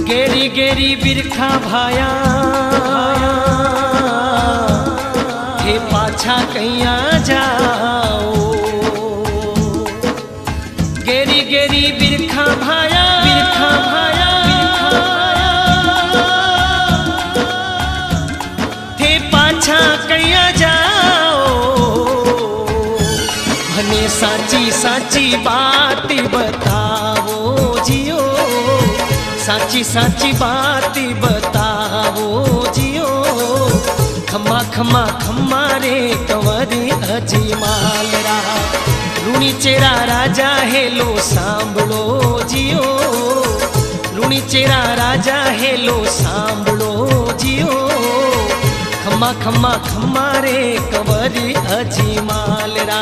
गेरी गेरी बिरखा भाया हे पाछा कैया जाओ। गेरी गेरी बिरखा भाया थे पाछा कैया जाओ। भने साची साची बात बताओ जियो, साची साची बात बताओ जियो। खम्मा खम्मा खम्मा रे कंवरी अजमाल रा, लूणी चेरा राजा हेलो सांभळो जियो। लूणी चेरा राजा हेलो सांभळो जियो। खम्मा खम्मा खम्मा रे कंवरी अजमाल रा।